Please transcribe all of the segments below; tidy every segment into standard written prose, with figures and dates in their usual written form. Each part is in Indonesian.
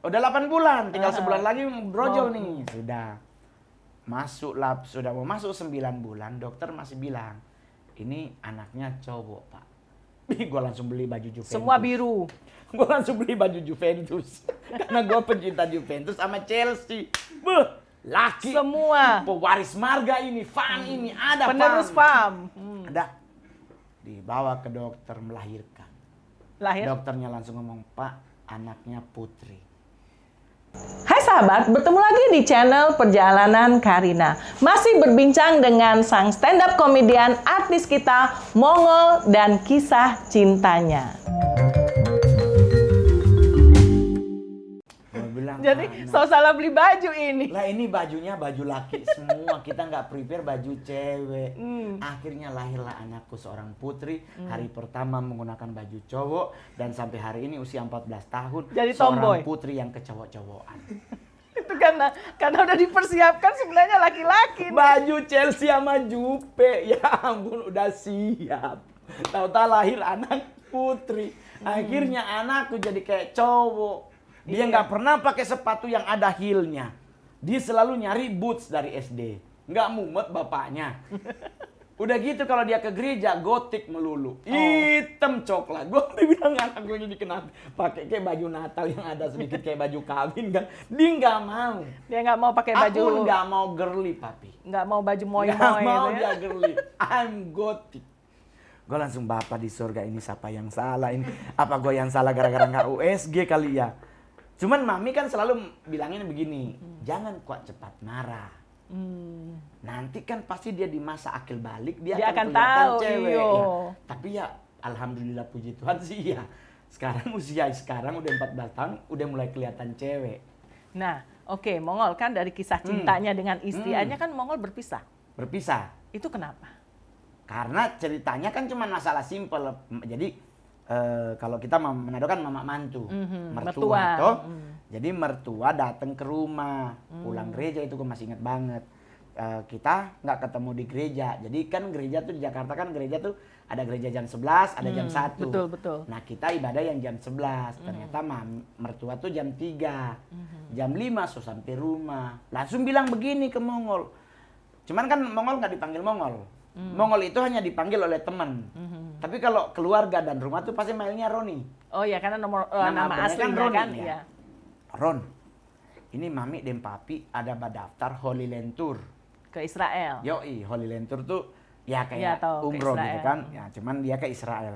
Udah 8 bulan, tinggal sebulan lagi brojol nih. Sudah mau masuk 9 bulan, dokter masih bilang, ini anaknya cowok, Pak. Gue langsung beli baju Juventus. Semua biru. Gue langsung beli baju Juventus. Karena gue pencinta Juventus sama Chelsea. Beuh, laki. Semua. Pewaris marga ini, FAM ini, ada penerus FAM. Ada. Dibawa ke dokter melahirkan. Dokternya langsung ngomong, Pak, anaknya putri. Hai sahabat, bertemu lagi di channel Perjalanan Karina. Masih berbincang dengan sang stand-up komedian artis kita, Mongol, dan kisah cintanya. Jadi, so salah beli baju ini. Lah ini bajunya baju laki semua, kita nggak prepare baju cewek. Akhirnya lahirlah anakku seorang putri. Hari pertama menggunakan baju cowok dan sampai hari ini usia 14 tahun. Jadi seorang tomboy. putri yang kecowok-cowokan. Itu karena udah dipersiapkan sebenarnya laki-laki. Baju Chelsea sama Jupe, ya ampun udah siap. Tahu-tahu lahir anak putri. Akhirnya anakku jadi kayak cowok. Dia nggak pernah pakai sepatu yang ada heel-nya. Dia selalu nyari boots dari SD. Nggak mumet bapaknya. Udah gitu kalau dia ke gereja, gotik melulu. Hitam coklat. Gue bilang anak gue jadi kenapa pakai kayak baju Natal yang ada sedikit kayak baju kawin kan. Dia nggak mau. Dia nggak mau pakai baju. Aku nggak mau girly, papi. Nggak mau baju moy-moy. Nggak mau gitu dia ya. girly. I'm gotik. Gue langsung, Bapak di surga ini siapa yang salah ini? Apa gue yang salah gara-gara nggak USG kali ya? Cuman mami kan selalu bilangin begini, jangan kuat cepat marah. Nanti kan pasti dia di masa akil balik, dia akan kelihatan tahu, cewek. iyo. Ya. Tapi ya alhamdulillah puji Tuhan sih ya. Sekarang sekarang udah 14 tahun, udah mulai kelihatan cewek. Nah, oke, Mongol kan dari kisah cintanya dengan istrinya kan Mongol berpisah. Berpisah. Itu kenapa? Karena ceritanya kan cuma masalah simpel. Jadi kalau kita Manado kan mama mantu, mertua toh. Jadi mertua datang ke rumah, pulang gereja itu gue masih ingat banget. Kita nggak ketemu di gereja. Jadi kan gereja tuh di Jakarta kan gereja tuh ada gereja jam 11, ada jam 1. Betul, betul. Nah, kita ibadah yang jam 11. Ternyata mertua tuh jam 3. Jam 5 so sampai rumah. Langsung bilang begini ke Mongol. Cuman kan Mongol nggak dipanggil Mongol. Mongol itu hanya dipanggil oleh teman. Tapi kalau keluarga dan rumah tuh pasti manggilnya Roni. Oh ya, karena nama aslinya Roni, kan. ya. Iya. Ron, ini mami dan papi ada daftar Holy Land Tour. Ke Israel. Yoi, Holy Land Tour tuh ya kayak tahu, umroh gitu kan. Ya, cuman dia ke Israel.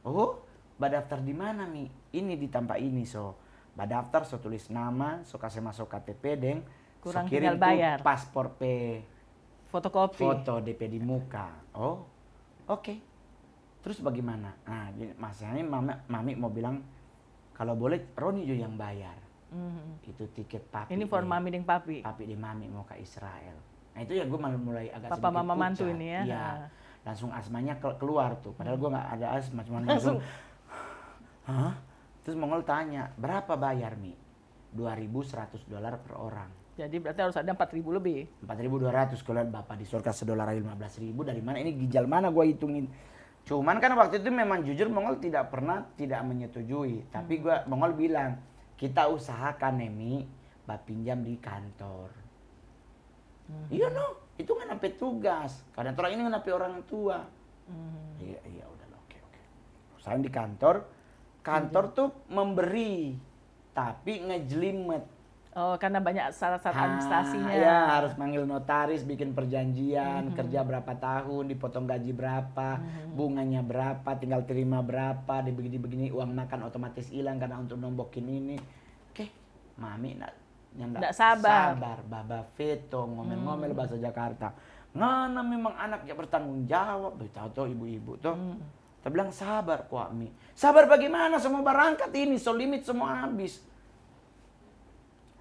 Oh, daftar di mana Mi? Ini di tempat ini so. Daftar so tulis nama, so kasih masuk KTP deng. Kurang so kirim tinggal bayar. tuh paspor Fotokopi. foto DP di muka. Oh, oke. Terus bagaimana? Nah, masalahnya mami mau bilang kalau boleh Roni juga yang bayar. Itu tiket papi. Ini for mami dan papi. Papi di mami mau ke Israel. Nah itu ya gue mulai agak Papa sedikit mama pucat. mantu ini ya. Iya. Langsung asmanya keluar tuh. Padahal gue nggak ada asma, cuma langsung. Hah? Terus Mongol tanya, berapa bayar Mi? $2.100 per orang. Jadi berarti harus ada 4.000 lebih. 4.200 kalau Bapak di surga $1 15.000 dari mana? Ini ginjal mana gue hitungin? Cuman kan waktu itu memang jujur Mongol tidak pernah tidak menyetujui. Tapi Mongol bilang, kita usahakan Nemi, Bapak pinjam di kantor. Iya no, itu kan sampai tugas. Kantor ini kan sampai orang tua. Iya udah oke. Usahain di kantor. Kantor tuh memberi, tapi ngejelimet. Oh, karena banyak syarat-syarat administrasinya. Ya, harus manggil notaris, bikin perjanjian, kerja berapa tahun, dipotong gaji berapa, bunganya berapa, tinggal terima berapa, begini uang makan otomatis hilang karena untuk nombokin ini. Oke, mami nggak sabar. Baba veto, ngomel-ngomel bahasa Jakarta. Ngana memang anaknya bertanggung jawab, tahu ibu-ibu tuh. Kita bilang sabar kok Mi. Sabar bagaimana, semua berangkat ini, so limit semua habis.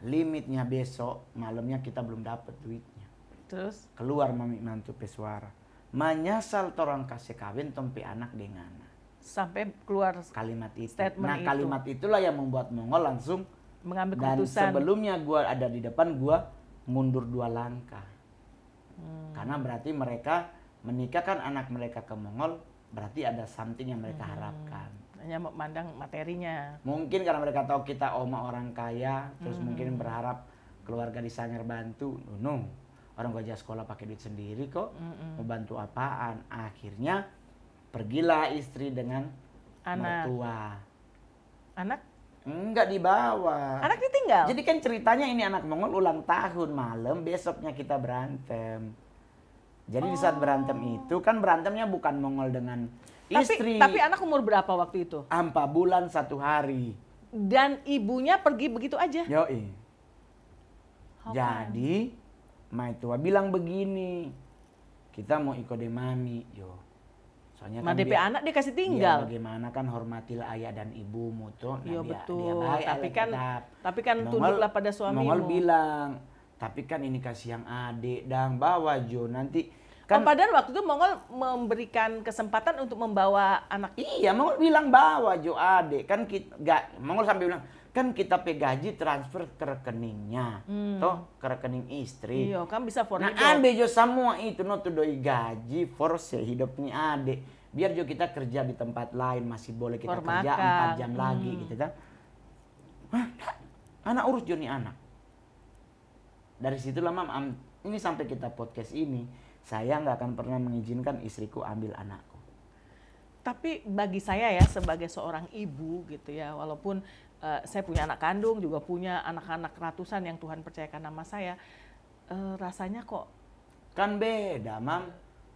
Limitnya besok, malamnya kita belum dapat duitnya. Terus? Keluar mami mantu pesuara. Menyasal torang kasih kawin tompi anak dengan. Sampai keluar kalimat itu. Statement kalimat itulah yang membuat Mongol langsung mengambil dan keputusan. sebelumnya gua ada di depan, gua mundur 2 langkah. Karena berarti mereka menikahkan anak mereka ke Mongol, berarti ada something yang mereka harapkan. Hanya memandang materinya. Mungkin karena mereka tahu kita oma orang kaya, terus mungkin berharap keluarga di Sangir bantu. No, orang gua aja sekolah pakai duit sendiri kok, mau bantu apaan? Akhirnya pergilah istri dengan Anak. mertua. Anak? Enggak dibawa. Anak ditinggal? Jadi kan ceritanya ini anak Mongol ulang tahun malam, besoknya kita berantem. Jadi di saat berantem itu kan berantemnya bukan Mongol dengan istri. Tapi anak umur berapa waktu itu? 4 bulan 1 hari. Dan ibunya pergi begitu aja? Yoi. Jadi Mai tua bilang begini, kita mau ikut mami, yo. Soalnya kan DP anak dia kasih tinggal. Bagaimana kan hormatilah ayah dan ibumu tuh. Nah, Iya dia betul. baik, Tapi kan tunduklah pada suamimu. Mongol bilang, tapi kan ini kasih yang adik dan bawa Jo nanti. Kan, padahal waktu itu Mongol memberikan kesempatan untuk membawa anak. Iya, Mongol bilang bawa Jo adik. Kan Mongol sampai bilang, kan kita gaji transfer ke rekeningnya. Toh, ke rekening istri. Iya, kan bisa for Nah, hidup. ade Jo semua itu no tuh doi gaji for hidupnya ade. Biar Jo kita kerja di tempat lain masih boleh kita For kerja makan. 4 jam lagi gitu kan. Hah? Anak urus Jo nih anak. Dari situlah mam, ini sampai kita podcast ini, saya nggak akan pernah mengizinkan istriku ambil anakku. Tapi bagi saya ya sebagai seorang ibu gitu ya, walaupun saya punya anak kandung, juga punya anak-anak ratusan yang Tuhan percayakan nama saya, rasanya kok Kan beda, Mam.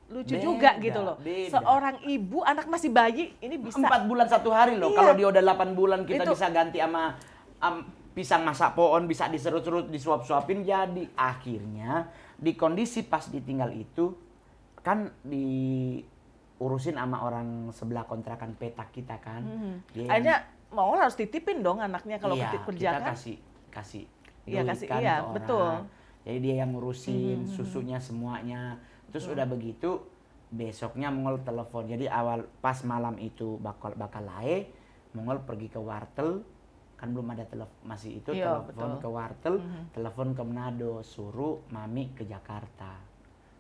lucu Beda, juga gitu loh. beda. Seorang ibu, anak masih bayi, ini bisa 4 bulan 1 hari loh. Iya. Kalau dia udah 8 bulan kita Itu- bisa ganti sama pisang masak pohon, bisa diserut-serut, disuap-suapin. Jadi akhirnya di kondisi pas ditinggal itu kan diurusin sama orang sebelah kontrakan petak kita kan. Dia yang- Akhirnya Mongol harus titipin dong anaknya kalau iya, kerja kita kan. kasih Iya, duit kasih, kan iya, ke orang. betul. Jadi dia yang ngurusin susunya semuanya. Terus udah begitu besoknya Mongol telepon. Jadi awal pas malam itu bakal lae, Mongol pergi ke wartel. Kan belum ada masih itu Iya, telepon betul. ke wartel, telepon ke Manado, suruh mami ke Jakarta.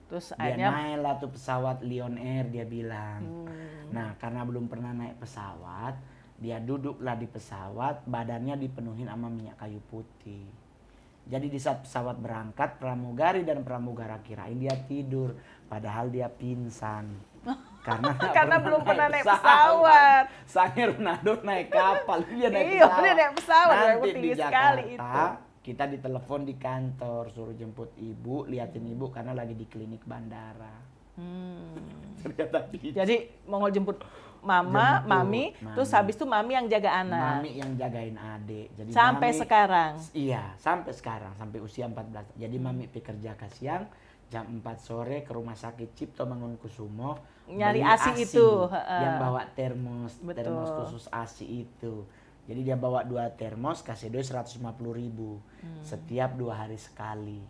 Terus Dia akhirnya naik lah tuh pesawat Lion Air, dia bilang. Nah, karena belum pernah naik pesawat, dia duduklah di pesawat, badannya dipenuhin sama minyak kayu putih. Jadi di saat pesawat berangkat, pramugari dan pramugara kirain dia tidur, padahal dia pingsan. Karena belum pernah naik pesawat. Sangir Ronaldo naik kapal, dia naik Iya, pesawat. dia naik pesawat, Nanti walaupun di tinggi Jakarta, sekali itu. kita ditelepon di kantor, suruh jemput ibu, liatin ibu karena lagi di klinik bandara. Ternyata gitu. jadi Mongol jemput mama, Jemput mami, mami. terus habis itu mami yang jaga anak. Mami yang jagain adik. Jadi Sampai mami- sekarang. Iya, sampai sekarang, sampai usia 14. Jadi mami pekerja ke siang, jam 4 sore ke rumah sakit Cipto Mangunkusumo. Nyari beli ASI itu, Yang bawa termos Betul. khusus ASI itu. Jadi dia bawa 2 termos, kasih duit 150.000 setiap 2 hari sekali.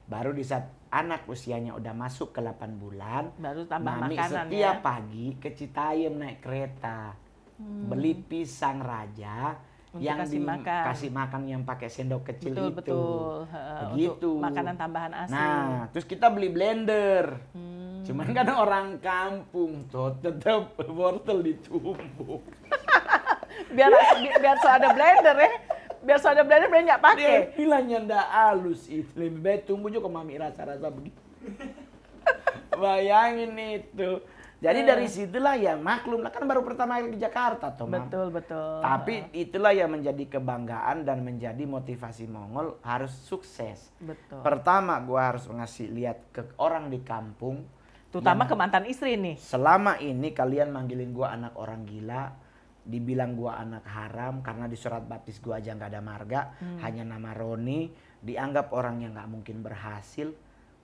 Baru di saat anak usianya udah masuk ke 8 bulan, Baru tambah mami makanan setiap ya. pagi ke Citayam naik kereta. Beli pisang raja Untuk yang kasih makan. kasih makan yang pakai sendok kecil Betul, itu. betul. Begitu. Untuk makanan tambahan ASI. Nah, terus kita beli blender. Cuman kan orang kampung tuh tetap wortel ditumbuk. biar so ada blender ya. Biar so ada blender nggak pakai. Dia bilangnya ndak halus itu. Lebih baik tunggu juga mami rasa-rasa begitu. Bayangin itu. Jadi dari situlah ya maklum lah kan baru pertama kali ke Jakarta toh. Mam. Betul, betul. Tapi itulah yang menjadi kebanggaan dan menjadi motivasi Mongol harus sukses. Betul. Pertama gua harus ngasih lihat ke orang di kampung. Terutama yang ke mantan istri nih. selama ini kalian manggilin gua anak orang gila, dibilang gua anak haram karena di surat baptis gua aja nggak ada marga, hanya nama Roni, dianggap orang yang nggak mungkin berhasil.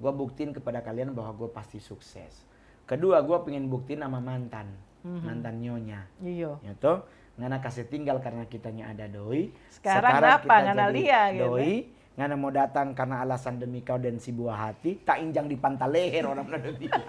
Gua buktiin kepada kalian bahwa gua pasti sukses. Kedua, gua pengen buktiin sama mantan nyonya. Iya. Itu ngana kasih tinggal karena kitanya ada doi. Sekarang kenapa? kita Ngana jadi lia gitu. doi. Ngana mau datang karena alasan demi kau dan si buah hati. Tak injang di pantai leher orang udah bilang.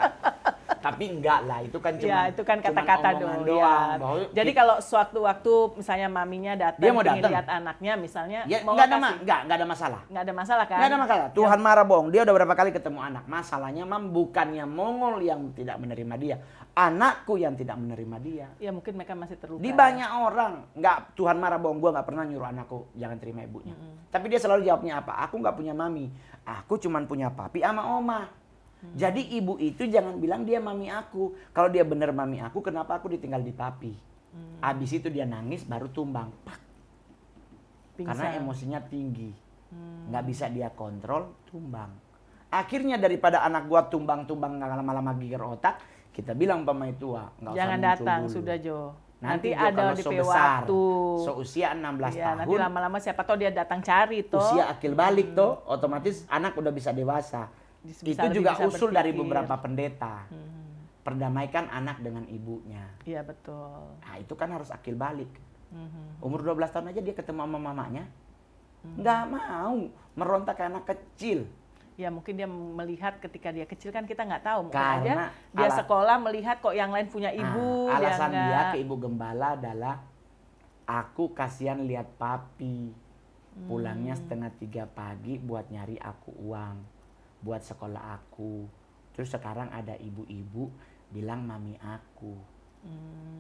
Tapi enggak lah, itu kan cuma Ya, itu kan kata-kata omongan doang. doang. Ya. Bahwa Jadi kalau sewaktu-waktu misalnya maminya datang Dia mau ingin datang. lihat anaknya misalnya ya mau enggak ada kasih. enggak ada masalah. Nggak ada masalah kan? Enggak ada masalah. Tuhan marah bohong. Dia udah berapa kali ketemu anak. Masalahnya bukannya Mongol yang tidak menerima dia. Anakku yang tidak menerima dia. Ya mungkin mereka masih terluka. Di banyak orang, nggak Tuhan marah bohong, gue nggak pernah nyuruh anakku jangan terima ibunya. Tapi dia selalu jawabnya apa? Aku nggak punya mami, aku cuman punya papi sama oma. Jadi ibu itu jangan bilang dia mami aku. Kalau dia bener mami aku, kenapa aku ditinggal di papi? Abis itu dia nangis baru tumbang. Pak. Karena Pingsan. emosinya tinggi, nggak bisa dia kontrol, tumbang. Akhirnya daripada anak gua tumbang-tumbang nggak lama-lama geger otak, kita bilang pamai tua, nggak usah Jangan muncul datang dulu. sudah Jo. Nanti Ada kalau DP besar, waktu. seusia 16 Ya, nanti tahun, lama-lama siapa tahu dia datang cari toh. usia akil balik toh, otomatis anak udah bisa dewasa. Bisa Itu lebih juga bisa usul dari berpikir. beberapa pendeta. Perdamaikan anak dengan ibunya. Iya betul. Nah itu kan harus akil balik. Umur 12 tahun aja dia ketemu sama mamanya. Nggak mau, merontak kayak anak kecil. Ya mungkin dia melihat ketika dia kecil kan kita nggak tahu. Mungkin Karena aja dia sekolah melihat kok yang lain punya ibu. Nah, alasan dia dia nggak. ke ibu gembala adalah aku kasihan lihat papi pulangnya setengah 3 pagi buat nyari aku uang buat sekolah aku. Terus sekarang ada ibu-ibu bilang mami aku.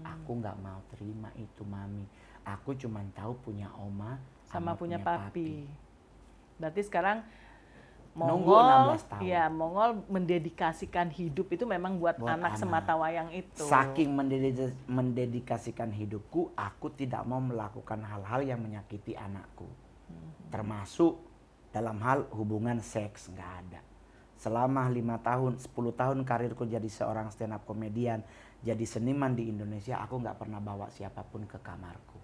Aku nggak mau terima itu mami. Aku cuman tahu punya oma sama punya papi. papi. Berarti sekarang Nunggu Mongol, 16 tahun. ya Mongol mendedikasikan hidup itu memang buat anak semata wayang itu. Saking mendedikasikan hidupku, aku tidak mau melakukan hal-hal yang menyakiti anakku. Termasuk dalam hal hubungan seks, nggak ada. Selama 5 tahun, 10 tahun karirku jadi seorang stand up komedian, jadi seniman di Indonesia, aku nggak pernah bawa siapapun ke kamarku.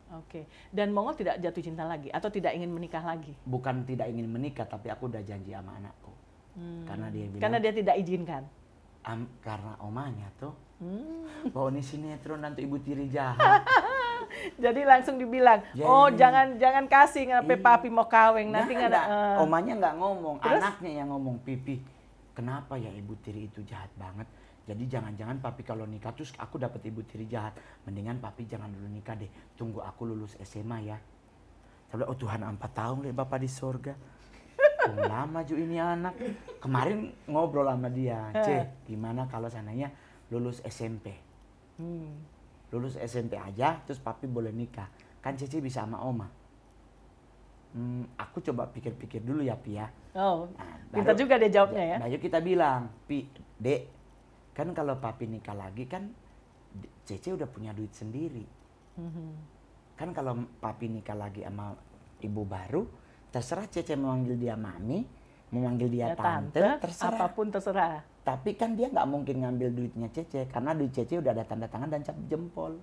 Oke. Dan Mongol tidak jatuh cinta lagi atau tidak ingin menikah lagi? Bukan tidak ingin menikah, tapi aku udah janji sama anakku. Karena dia bilang, Karena dia tidak izinkan. karena omanya tuh, bahwa ini sinetron nanti ibu tiri jahat. Jadi langsung dibilang, Jadi- oh jangan kasih ngapain Iya. papi mau kawin nanti nggak ada. Omanya nggak ngomong, Terus? anaknya yang ngomong. Pipi, kenapa ya ibu tiri itu jahat banget? Jadi jangan-jangan papi kalau nikah terus aku dapat ibu tiri jahat. Mendingan papi jangan dulu nikah deh. Tunggu aku lulus SMA ya. Saya bilang, oh Tuhan 4 tahun deh bapak di sorga. Lama juga ini anak. Kemarin ngobrol sama dia. Gimana kalau sananya lulus SMP? Lulus SMP aja terus papi boleh nikah. Kan Cece bisa sama oma. Aku coba pikir-pikir dulu ya Pi ya. Oh, Nah, pintar baru- juga dia jawabnya ya. Baru kita bilang, Pi, Dek, kan kalau papi nikah lagi kan Cece udah punya duit sendiri. Kan kalau papi nikah lagi sama ibu baru, terserah Cece memanggil dia mami, memanggil dia Ya, tante, terserah. apapun terserah. Tapi kan dia nggak mungkin ngambil duitnya Cece, karena duit Cece udah ada tanda tangan dan cap jempol.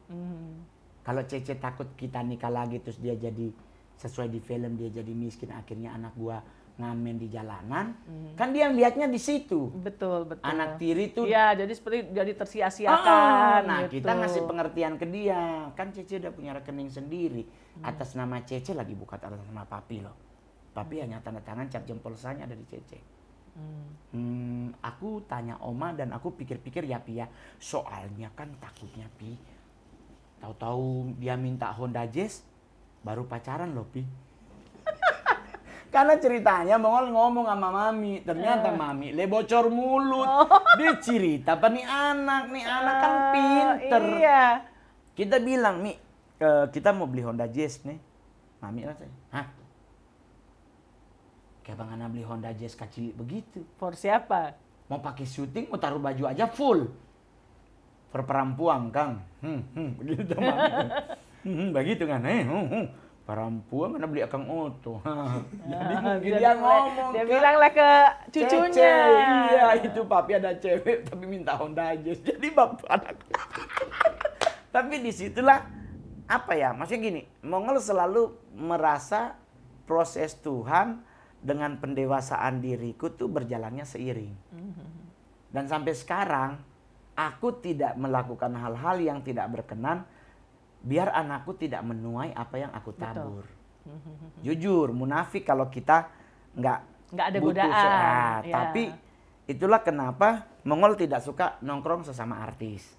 Kalau Cece takut kita nikah lagi terus dia jadi sesuai di film dia jadi miskin, akhirnya anak gua ngamen di jalanan, kan dia lihatnya di situ. Betul, betul. Anak tiri tuh, Iya, jadi seperti jadi tersia-siakan. nah gitu. kita ngasih pengertian ke dia. Kan Cece udah punya rekening sendiri. Atas nama Cece lagi bukan atas nama papi loh. Papi hanya tanda tangan cap jempol saja dari Cece. Aku tanya Oma dan aku pikir-pikir ya Pi ya. Soalnya kan takutnya Pi. Tahu-tahu dia minta Honda Jazz, baru pacaran loh Pi. Karena ceritanya Mongol ngomong sama Mami, ternyata Mami le bocor mulut. Dia cerita apa nih anak kan pinter. Iya. Kita bilang, Mi, kita mau beli Honda Jazz nih. Mami rasanya, hah? Kayak Bang Ana beli Honda Jazz kecil begitu. For siapa? Mau pakai syuting, mau taruh baju aja full. For perempuan, Kang. Begitu Mami. Begitu kan, perempuan mana beli Akang Oto. Jadi mungkin dia ngomong. Dia ke bilang lah ke cucunya. Cece. Iya, itu papi ada cewek tapi minta Honda Jazz. Jadi bapak anak. Tapi disitulah apa ya? Maksudnya gini, Mongol selalu merasa proses Tuhan dengan pendewasaan diriku tuh berjalannya seiring. Dan sampai sekarang aku tidak melakukan hal-hal yang tidak berkenan biar anakku tidak menuai apa yang aku tabur. Jujur, munafik kalau kita nggak Nggak ada butuh godaan. sehat. Ya. Tapi itulah kenapa Mongol tidak suka nongkrong sesama artis.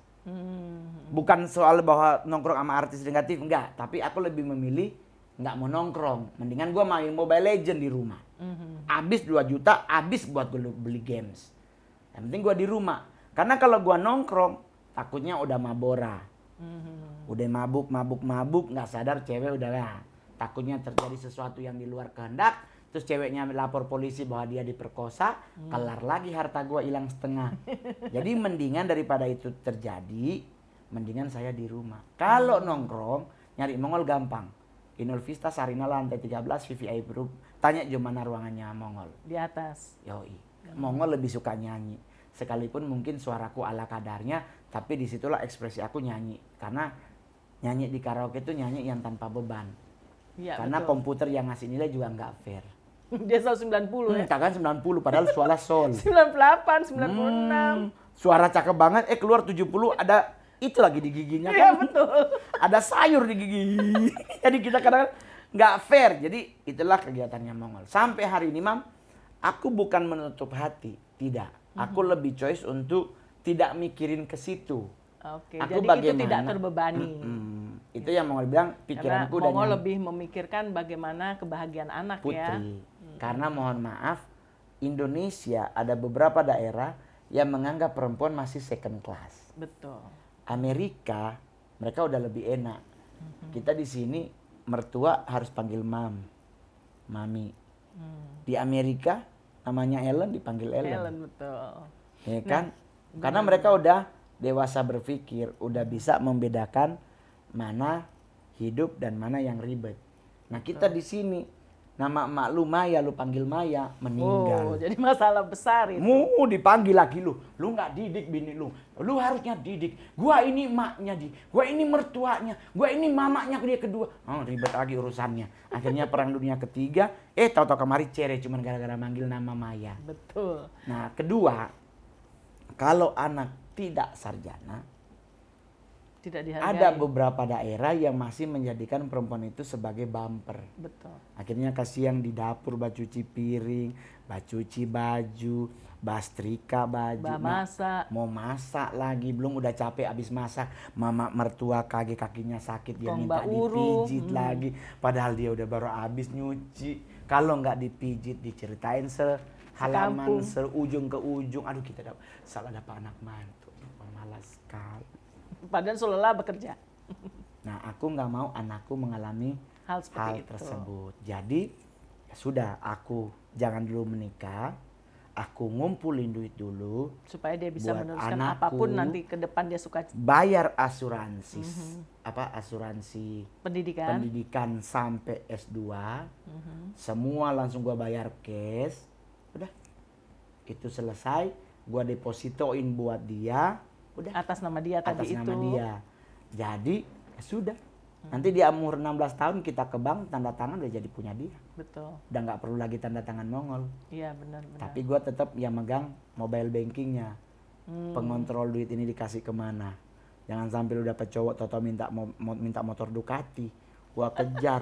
Bukan soal bahwa nongkrong sama artis negatif, enggak. Tapi aku lebih memilih nggak mau nongkrong. Mendingan gue main Mobile Legend di rumah. Habis 2 juta, habis buat gue beli games. Yang penting gue di rumah. Karena kalau gue nongkrong, takutnya udah mabora. Udah mabuk, nggak sadar cewek udah lah. Takutnya terjadi sesuatu yang di luar kehendak. Terus ceweknya lapor polisi bahwa dia diperkosa, kelar lagi harta gua hilang setengah. Jadi mendingan daripada itu terjadi, mendingan saya di rumah. Kalau nongkrong, nyari Mongol gampang. Inul Vista Sarina lantai 13 VVIP Group. Tanya gimana ruangannya Mongol. Di atas. Yoi. Mongol lebih suka nyanyi. Sekalipun mungkin suaraku ala kadarnya, tapi disitulah ekspresi aku nyanyi. Karena nyanyi di karaoke itu nyanyi yang tanpa beban. Ya, Karena betul. komputer yang ngasih nilai juga nggak fair. Dia selalu 90 ya. Kan 90 padahal suara sol. 98, 96. Suara cakep banget, keluar 70 ada itu lagi di giginya Iya kan. betul. Ada sayur di gigi. Jadi kita kadang nggak fair. Jadi itulah kegiatannya Mongol. Sampai hari ini Mam, aku bukan menutup hati, tidak. Aku lebih choice untuk tidak mikirin ke situ. Oke, Aku jadi itu tidak terbebani. Itu yang Mongol bilang Karena pikiranku udah Mongol lebih memikirkan bagaimana kebahagiaan anak ya. Putri. Karena mohon maaf, Indonesia ada beberapa daerah yang menganggap perempuan masih second class. Betul. Amerika, mereka udah lebih enak. Kita di sini mertua harus panggil mami. Di Amerika namanya Ellen dipanggil Ellen. Ellen betul. Ya kan? Karena mereka udah dewasa berpikir, udah bisa membedakan mana hidup dan mana yang ribet. Nah, kita di sini nama emak lu Maya, lu panggil Maya, meninggal. Oh, jadi masalah besar itu. Mu dipanggil lagi lu nggak didik bini lu harusnya didik. Gua ini emaknya gua ini mertuanya, gua ini mamanya dia kedua. Oh, ribet lagi urusannya. Akhirnya perang dunia ketiga, tahu-tahu kemari cerai cuman gara-gara manggil nama Maya. Betul. Nah, kedua, kalau anak tidak sarjana, Tidak dihargai. ada beberapa daerah yang masih menjadikan perempuan itu sebagai bumper. Betul. Akhirnya kasihan di dapur, cuci piring, cuci baju, setrika baju. Masak. Mau masak lagi, belum udah capek abis masak. Mama mertua kakinya sakit, dia minta dipijit lagi. Padahal dia udah baru abis nyuci. Kalau nggak dipijit, diceritain halaman seujung ke ujung. Aduh, kita salah dapat anak mantu. Malas sekali. Padahal seolah bekerja. Nah, aku nggak mau anakku mengalami Hal seperti itu. tersebut. Jadi, ya sudah, aku jangan dulu menikah. Aku ngumpulin duit dulu. Supaya dia bisa buat meneruskan anakku, apapun nanti ke depan dia suka. Bayar asuransi. Asuransi Pendidikan. sampai S2. Semua langsung gua bayar cash. Udah. Itu selesai. Gua depositoin buat dia. Udah. Atas nama dia tadi itu. Atas nama dia. Jadi, ya sudah. Nanti di umur 16 tahun kita ke bank, tanda tangan udah jadi punya dia. Betul. Udah nggak perlu lagi tanda tangan Mongol. Iya benar. Tapi gue tetap yang megang mobile bankingnya. Pengontrol duit ini dikasih kemana. Jangan sampai lu dapet cowok toto minta motor Ducati. Gua kejar.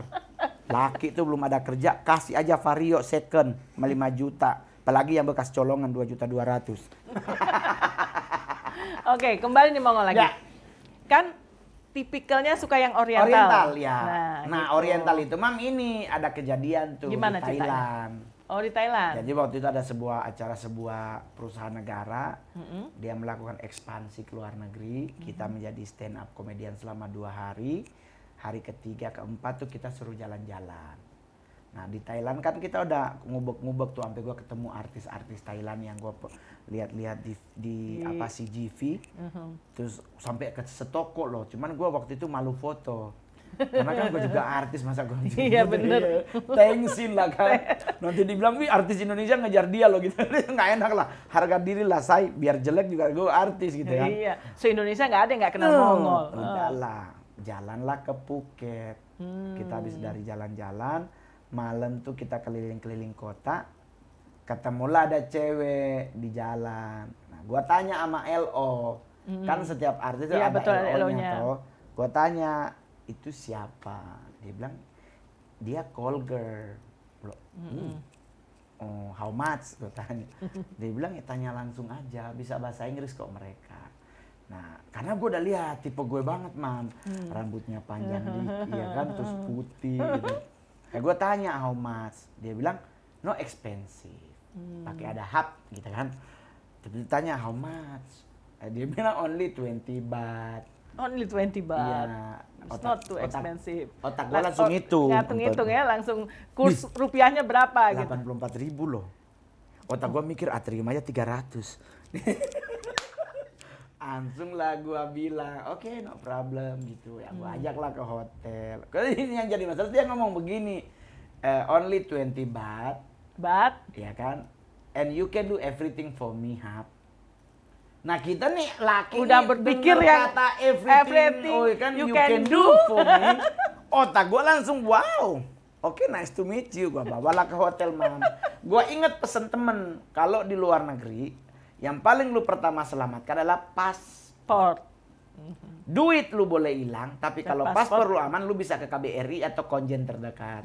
Laki tuh belum ada kerja, kasih aja Vario second 5 juta. Apalagi yang bekas colongan 2.200.000. Oke, kembali nih Mongol lagi. Ya. Kan tipikalnya suka yang oriental. Oriental ya. Nah, gitu. Oriental itu Mam ini ada kejadian tuh Gimana di Thailand. Oh, di Thailand. Jadi waktu itu ada sebuah perusahaan negara, dia melakukan ekspansi ke luar negeri. Kita menjadi stand up komedian selama 2 hari. Hari ketiga, keempat tuh kita suruh jalan-jalan. Nah di Thailand kan kita udah ngubek-ngubek tuh, sampai gua ketemu artis-artis Thailand yang gua lihat-lihat di apa CGV. Terus sampai ke setoko loh. Cuman gua waktu itu malu foto. Karena kan gue juga artis, masa gue Iya bener. Thanksin lah kan. Nanti dibilang, wih artis Indonesia ngejar dia loh gitu. Nggak enak lah. Harga diri lah, say. Biar jelek juga gue artis gitu kan. Iya. Se-Indonesia nggak ada yang nggak kenal Mongol. Udahlah. Jalanlah ke Phuket. Kita habis dari jalan-jalan. Malam tuh kita keliling-keliling kota. Ketemulah ada cewek di jalan. Nah gue tanya sama LO. Kan setiap artis tuh iya, ada LO-nya. Gue tanya, itu siapa? Dia bilang dia call girl. oh, how much? Gue tanya. Dia bilang ya tanya langsung aja, bisa bahasa Inggris kok mereka. Nah, karena gue udah lihat tipe gue banget, Mam. Rambutnya panjang dikit, ya kan, terus putih gitu. Ya gue tanya how much, dia bilang no expensive, pakai ada hub gitu kan. Tapi ditanya how much, dia bilang only 20 baht. Only 20 baht. Iya, It's not too expensive. Otak gue langsung hitung. Ngitung ya, langsung kurs rupiahnya berapa gitu. 84.000 loh. Otak gue mikir, terima aja 300. Langsung lah gue bilang, oke, no problem gitu. Ya gue ajaklah ke hotel. Kalau ini yang jadi masalah, dia ngomong begini, only 20 baht. Baht? Ya kan? And you can do everything for me, Hap. Nah kita nih laki udah nih berpikir denger yang kata everything, oh kan you can do for me. Otak gue langsung wow. Oke, nice to meet you. Gue bawalah ke hotel, Mam. Gue inget pesen temen, kalau di luar negeri, yang paling lu pertama selamatkan adalah paspor. Duit lu boleh hilang, tapi kalau paspor lu aman, lu bisa ke KBRI atau konjen terdekat.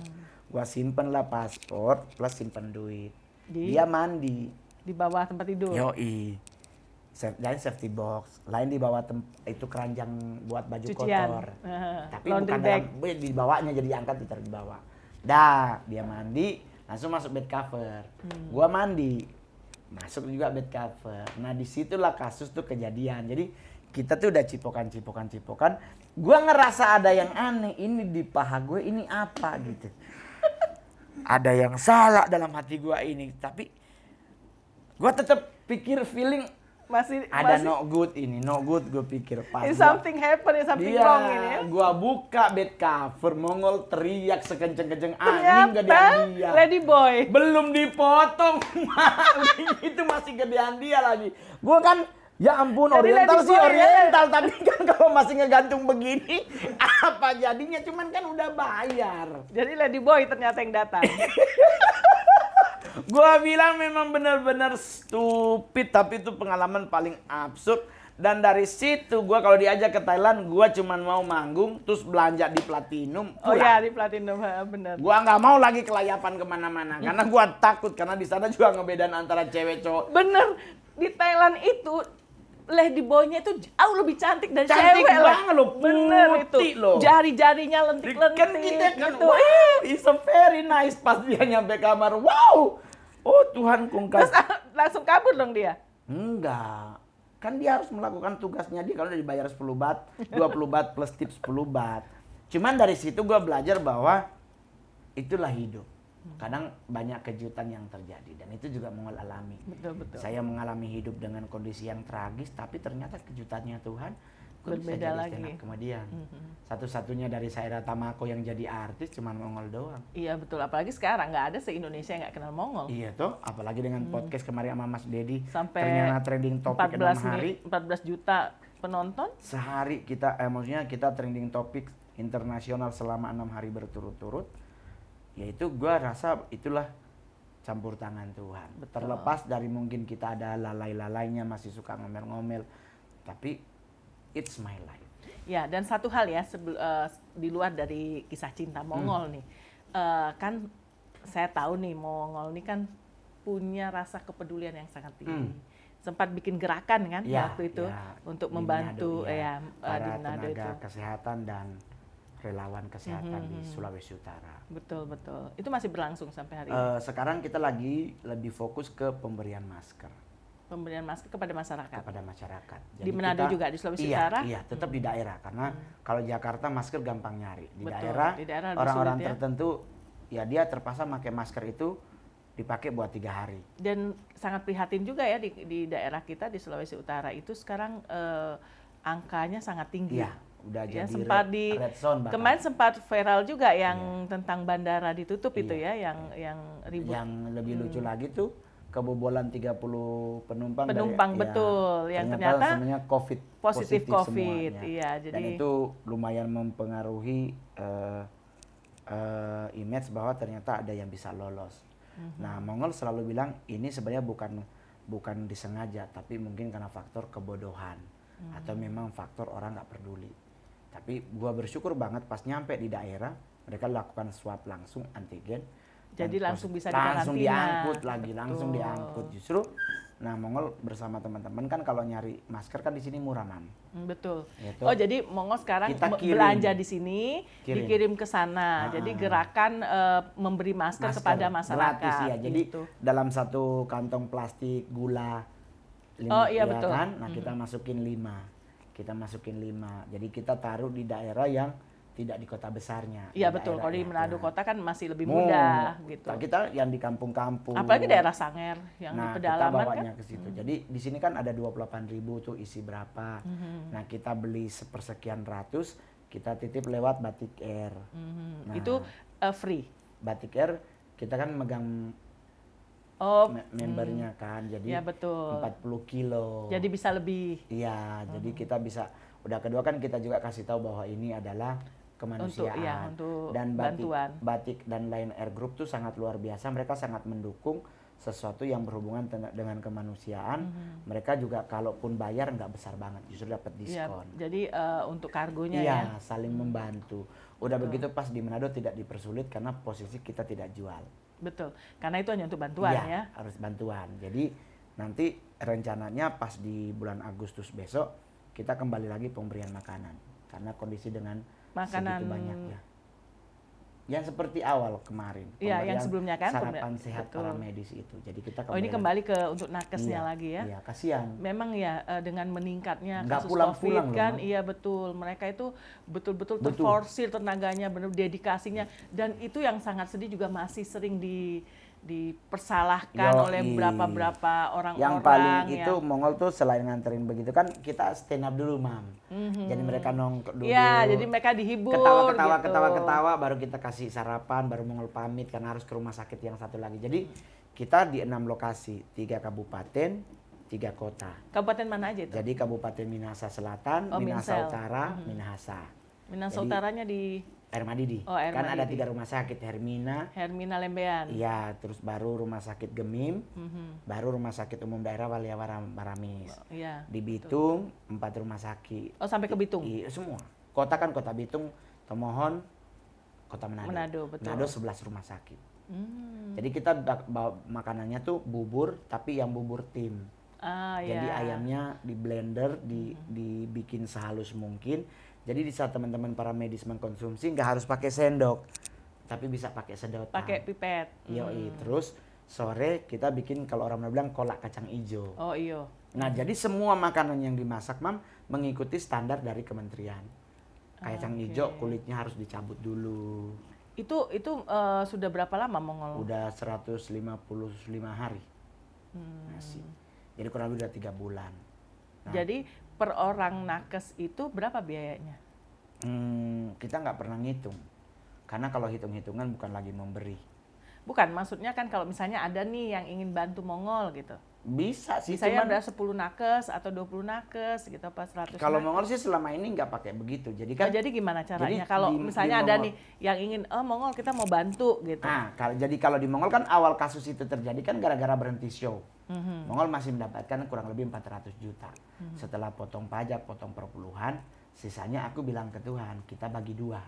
Gua simpen lah paspor plus simpen duit. Dia mandi di bawah tempat tidur. Yoi. Dan safety box, lain di bawah itu keranjang buat baju cucian. Kotor. Tapi Laundry bukan bag. dalam, dibawanya jadi angkat ditaruh di bawah. Dah, dia mandi, langsung masuk bed cover. Gua mandi, masuk juga bed cover. Nah disitulah kasus tuh kejadian. Jadi kita tuh udah cipokan. Gua ngerasa ada yang aneh, ini di paha gue ini apa gitu. Ada yang salah dalam hati gua ini, tapi gua tetap pikir feeling masih no good gue pikir pas. Something happen, something wrong ini ya. Gua buka bed cover, Mongol teriak sekenceng-kenceng anjing gedean dia. Lady boy. Belum dipotong, itu masih gedean dia lagi. Gua kan ya ampun, jadi oriental sih oriental, ya. tapi kan kalau masih ngegantung begini apa jadinya, cuman kan udah bayar. Jadi lady boy ternyata yang datang. Gua bilang memang benar-benar stupid, tapi itu pengalaman paling absurd. Dan dari situ gua kalau diajak ke Thailand, gua cuman mau manggung terus belanja di Platinum. Oh ya, di Platinum, bener. Gua nggak mau lagi kelayapan kemana-mana karena gua takut, karena di sana juga ngebedain antara cewek cowok. Bener, di Thailand itu lady boy-nya itu jauh lebih cantik dari cantik cewek banget loh, bener itu loh. Jari-jarinya lentik-lentik Kan kita kan gitu. wow, it's a very nice. Pas dia nyampe kamar, wow, oh Tuhan kungkas. Terus langsung kabur dong dia? Enggak, kan dia harus melakukan tugasnya dia. Kalau udah dibayar 10 baht, 20 baht plus tip 10 baht. Cuman dari situ gue belajar bahwa itulah hidup. Kadang banyak kejutan yang terjadi, dan itu juga Mongol alami. Betul. Saya mengalami hidup dengan kondisi yang tragis, tapi ternyata kejutannya Tuhan berbeda lagi. Kemudian satu-satunya dari Saira Tamako yang jadi artis cuma Mongol doang. Iya betul, apalagi sekarang nggak ada se-Indonesia yang nggak kenal Mongol. Iya toh, apalagi dengan podcast kemarin sama Mas Dedi, sampai ternyata trending topik 6 hari, 14 juta penonton sehari kita, maksudnya kita trending topik internasional selama 6 hari berturut-turut. Yaitu gua rasa itulah campur tangan Tuhan. Betul. Terlepas dari mungkin kita ada lalai-lalainya, masih suka ngomel-ngomel, tapi it's my life. Ya, dan satu hal ya, di luar dari kisah cinta Mongol nih, kan saya tahu nih Mongol nih kan punya rasa kepedulian yang sangat tinggi. Sempat bikin gerakan kan waktu itu untuk membantu para di Manado tenaga itu. kesehatan dan relawan kesehatan di Sulawesi Utara. Betul. Itu masih berlangsung sampai hari ini. Sekarang kita lagi lebih fokus ke pemberian masker. Pemberian masker kepada masyarakat. Jadi di Manado juga, di Sulawesi Utara? Iya, tetap di daerah. Karena kalau Jakarta masker gampang nyari. Di Betul, daerah lebih orang-orang sulit ya. tertentu, ya dia terpaksa pakai masker itu dipakai buat 3 hari. Dan sangat prihatin juga ya di daerah kita di Sulawesi Utara itu sekarang angkanya sangat tinggi. Iya, udah ya, jadi sempat red zone bahkan. kemarin sempat viral juga yang tentang bandara ditutup itu ya, yang ribut. Yang lebih lucu lagi tuh kebobolan 30 penumpang betul, yang ternyata semuanya positif COVID. semuanya. Iya, jadi dan itu lumayan mempengaruhi image bahwa ternyata ada yang bisa lolos. Nah, Mongol selalu bilang ini sebenarnya bukan disengaja, tapi mungkin karena faktor kebodohan atau memang faktor orang nggak peduli. Tapi gua bersyukur banget pas nyampe di daerah mereka lakukan swab langsung antigen. Jadi langsung bisa langsung dikarantina. diangkut lagi, langsung Betul. diangkut. Justru, nah Mongol bersama teman-teman kan kalau nyari masker kan di sini murah, Mam. Betul. Gitu. Oh, jadi Mongol sekarang Kita kirim. belanja di sini, Kirim. dikirim ke sana. Jadi gerakan memberi masker kepada masyarakat. gratis ya. Jadi gitu. dalam satu kantong plastik gula 5, Oh, iya, ya betul. kan? Nah, kita masukin 5. Kita masukin 5. Jadi kita taruh di daerah yang tidak di kota besarnya. Iya Di betul. daerah Kalau di ya. Manado kota kan masih lebih Mau, mudah gitu. Kita yang di kampung-kampung. Apalagi daerah Sanger yang Nah, di kita pedalaman bawanya kan. ke situ. Jadi di sini kan ada 28.000 tuh isi berapa. Nah, kita beli sepersekian ratus, kita titip lewat Batik Air. Nah, Itu free. Batik Air kita kan megang Oh, membernya kan. Jadi ya betul. 40 kilo. Jadi bisa lebih Iya, jadi kita bisa. Udah kedua kan kita juga kasih tahu bahwa ini adalah kemanusiaan. untuk dan bantuan. Batik dan Lion Air Group tuh sangat luar biasa. Mereka sangat mendukung sesuatu yang berhubungan dengan kemanusiaan. Mereka juga kalaupun bayar nggak besar banget, justru dapat Iya, diskon. jadi untuk kargonya Iya, ya. saling membantu. Udah begitu pas di Manado tidak dipersulit karena posisi kita tidak jual. Betul. Karena itu hanya untuk bantuan Iya, ya. harus bantuan. Jadi nanti rencananya pas di bulan Agustus besok kita kembali lagi pemberian makanan karena kondisi dengan Makanan- segitu banyak ya. Yang seperti awal kemarin. Iya, yang pemberian sebelumnya kan, sarapan sehat betul. para medis itu. Jadi kita Oh, ini kembali ke untuk nakesnya Iya, lagi ya. Iya, kasihan. Memang ya dengan meningkatnya Nggak kasus pulang-pulang COVID loh, kan, Mam. iya betul. Mereka itu betul-betul Betul. terforsir tenaganya, benar dedikasinya, dan itu yang sangat sedih juga masih sering dipersalahkan oleh Yoi. berapa orang-orang. Yang paling ya. itu Mongol tuh selain nganterin begitu kan kita stand up dulu, Mam. Jadi mereka nongkrong dulu. Iya, jadi mereka dihibur. Ketawa-ketawa, gitu. ketawa-ketawa, baru kita kasih sarapan, baru Mongol pamit karena harus ke rumah sakit yang satu lagi. Jadi kita di 6 lokasi, 3 kabupaten, 3 kota. Kabupaten mana aja itu? Jadi Kabupaten Minahasa Selatan, Oh, Minahasa Minsel. Utara, Minahasa. Minahasa jadi- Utaranya di Air Madidi. Oh, Air Kan ada Madidi. 3 rumah sakit, Hermina, Hermina Lembean. iya, terus baru rumah sakit Gemim, baru rumah sakit umum daerah Waliawara Maramis. Iya. Di Bitung 4 rumah sakit. Oh, sampai ke Bitung. Iya, semua. Kota kan Kota Bitung, Tomohon, Kota Manado. Manado, betul. Manado 11 rumah sakit. Hmm. Jadi kita bawa makanannya tuh bubur, tapi yang bubur tim. Ah, Jadi ya. ayamnya di blender, dibikin sehalus mungkin. Jadi di saat teman-teman para medis mengkonsumsi nggak harus pakai sendok, tapi bisa pakai sedotan. Pakai pipet. Yoi. Terus sore kita bikin kalau orang bilang kolak kacang ijo. Oh, iyo. Nah, jadi semua makanan yang dimasak, Mam, mengikuti standar dari kementerian. Kacang ijo kulitnya harus dicabut dulu. Itu sudah berapa lama Mongol? Udah 155 hari. Masih. Jadi kurang lebih udah 3 bulan. Nah, Jadi per orang nakes itu berapa biayanya? kita nggak pernah ngitung. Karena kalau hitung-hitungan bukan lagi memberi. Bukan, maksudnya kan kalau misalnya ada nih yang ingin bantu Mongol gitu. Bisa sih, Misalnya cuman ada 10 nakes atau 20 nakes gitu apa 100 kalau nakes. Mongol sih selama ini nggak pakai begitu. Jadi Oh, kan jadi gimana caranya? jadi Kalau di misalnya ada Mongol- nih yang ingin, oh Mongol kita mau bantu gitu. Nah, jadi kalau di Mongol kan awal kasus itu terjadi kan gara-gara berhenti show. Mongol masih mendapatkan kurang lebih 400 juta. Setelah potong pajak, potong perpuluhan, sisanya aku bilang ke Tuhan, kita bagi 2.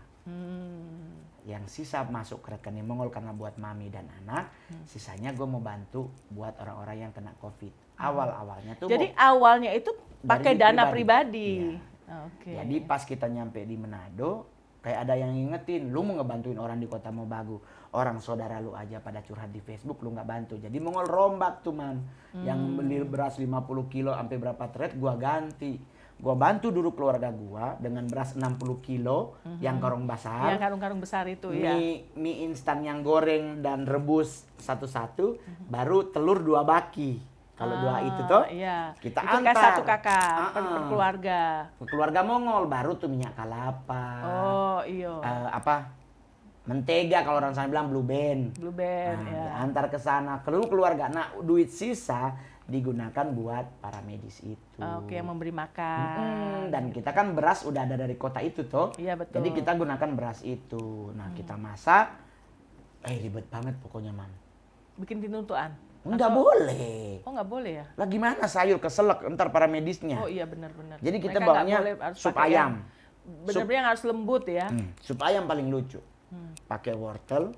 Yang sisa masuk ke rekening Mongol karena buat mami dan anak, sisanya gue mau bantu buat orang-orang yang kena COVID. Awal-awalnya tuh Jadi awalnya itu pakai dari dana pribadi. pribadi. Oke. Jadi pas kita nyampe di Manado, kayak ada yang ngingetin, lu mau ngebantuin orang di Kota Mobagu, orang saudara lu aja pada curhat di Facebook, lu nggak bantu. Jadi Mongol rombak tuh, Man. Yang beli beras 50 kilo sampai berapa tret, gua ganti. Gua bantu dulu keluarga gua dengan beras 60 kilo yang karung besar. Yang karung-karung besar itu ya. Mie instan yang goreng dan rebus satu-satu, baru telur 2 baki. Kalau 2 itu tuh, iya. kita itu antar. kayak satu kakak per Ah-ah. keluarga. Keluarga Mongol, baru tuh minyak kelapa. Oh, iyo. Mentega kalau orang sana bilang blue band. Blue Band Nah, ya. diantar ke sana ke keluarga. Nah, duit sisa digunakan buat para medis itu. Oke, yang memberi makan. Dan kita kan beras udah ada dari kota itu tuh. Iya, betul. Jadi kita gunakan beras itu. Nah, kita masak. Ribet banget pokoknya, Mam. Bikin tinuntuan. Nggak boleh. Oh, nggak boleh ya? Lah gimana sayur keselak ntar para medisnya. Oh iya benar-benar. Jadi kita Mereka nggak bawanya boleh, harus sup pakai ayam. yang benar-benar yang harus lembut ya. Sup ayam paling lucu. Pakai wortel,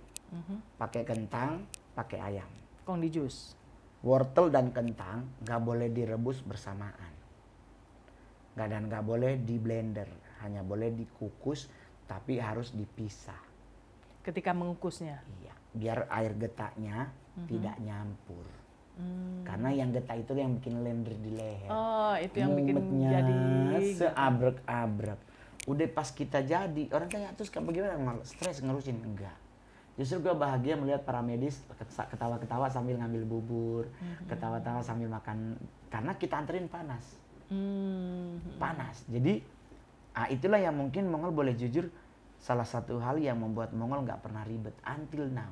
pakai kentang, pakai ayam. Kong di jus. Wortel dan kentang nggak boleh direbus bersamaan. Nggak boleh di blender, hanya boleh dikukus, tapi harus dipisah. Ketika mengukusnya. Iya, biar air getahnya tidak nyampur. Karena yang getah itu yang bikin lender di leher. Oh, itu yang bikin Mumetnya jadi seabrek-abrek. Udah pas kita jadi, orang tanya terus bagaimana? Stres ngurusin? Enggak. Justru gue bahagia melihat para medis ketawa-ketawa sambil ngambil bubur, ketawa-tawa sambil makan, karena kita anterin panas. Panas. Jadi itulah yang mungkin Mongol boleh jujur, salah satu hal yang membuat Mongol nggak pernah ribet until now.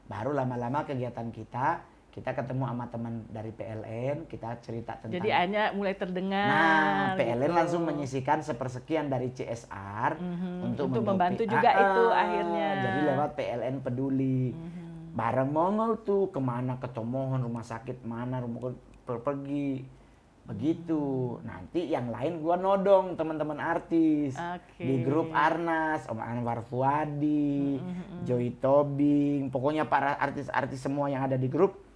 Baru lama-lama kegiatan kita ketemu sama teman dari PLN, kita cerita tentang. Jadi akhirnya mulai terdengar. Nah, PLN langsung menyisikan sepersekian dari CSR untuk membantu juga itu akhirnya. Jadi lewat PLN peduli. Bareng Mongol tuh kemana, ke Tomohon, rumah sakit mana, pergi. Begitu. Nanti yang lain gua nodong teman-teman artis. Di grup Arnas, Om Anwar Fuadi, Joy Tobing, pokoknya para artis-artis semua yang ada di grup.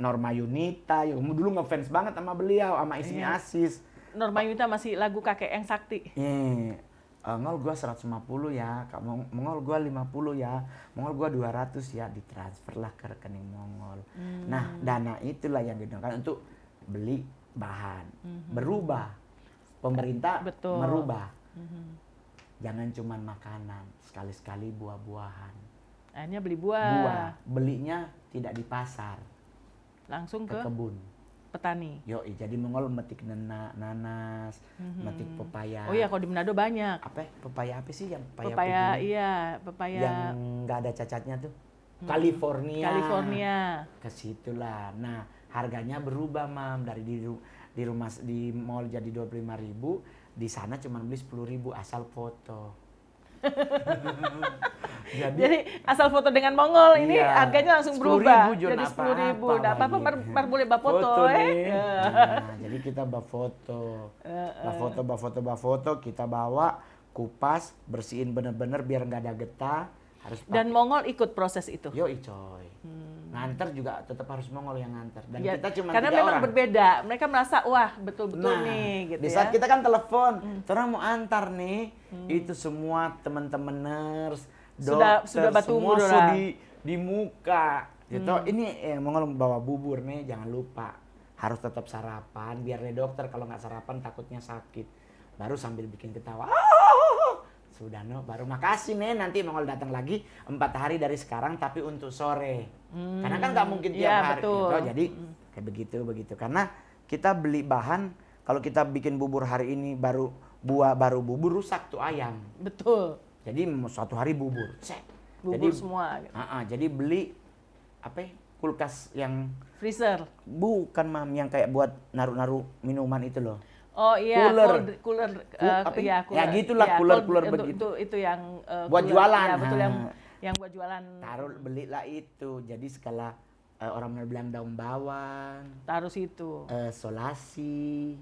Norma Yunita, ya dulu ngefans banget sama beliau, sama Ismi Asis. Norma Yunita masih lagu Kakek yang Sakti. Mongol gua 150 ya, Mongol gua 50 ya, Mongol gua 200 ya, ditransferlah ke rekening Mongol. Nah, dana itulah yang digunakan untuk beli bahan. Berubah. Pemerintah merubah. Jangan cuma makanan, sekali-sekali buah-buahan. Akhirnya beli buah. Belinya tidak di pasar. Langsung ke kebun. Petani. Yoi, jadi Mongol metik nanas, metik pepaya. Oh iya, kalau di Manado banyak. Pepaya apa sih yang pepaya iya, pepaya yang nggak ada cacatnya tuh? California. Ke situlah. Nah, harganya berubah, Mam, dari di mall jadi 25.000, di sana cuma beli 10.000 asal foto. Jadi asal foto dengan Mongol ini harganya langsung berubah jadi 10.000. Enggak apa-apa, boleh bawa foto. Nah, jadi kita bawa foto, kita bawa, kupas, bersihin bener-bener biar nggak ada getah. Dan Mongol ikut proses itu. Yoi coy. Nganter juga tetap harus Mongol yang nganter. Dan kita cuma 3 orang. Karena memang berbeda. Mereka merasa wah betul-betul nih gitu di saat kita kan telepon, orang mau antar nih, itu semua teman-teman nurse, dokter, sudah batu semua orang. di muka. Gitu. Ini Mongol bawa bubur nih, jangan lupa. Harus tetap sarapan, biar deh dokter kalau nggak sarapan takutnya sakit. Baru sambil bikin ketawa. Sudah baru makasih nih, nanti Mongol datang lagi 4 hari dari sekarang tapi untuk sore. Karena kan nggak mungkin tiap hari gitu. Jadi kayak begitu. Karena kita beli bahan, kalau kita bikin bubur hari ini baru bubur rusak tuh ayam. Betul. Jadi suatu hari bubur. Bubur jadi, semua. Gitu. Jadi beli kulkas yang freezer. Bukan, Mam, yang kayak buat naruh-naruh minuman itu loh. Oh iya, cooler. Ya gitulah, cooler begitu. Itu yang buat jualan. Ya, betul, yang buat jualan. Belilah itu. Jadi skala orang bilang daun bawang. Taruh situ. Solasi.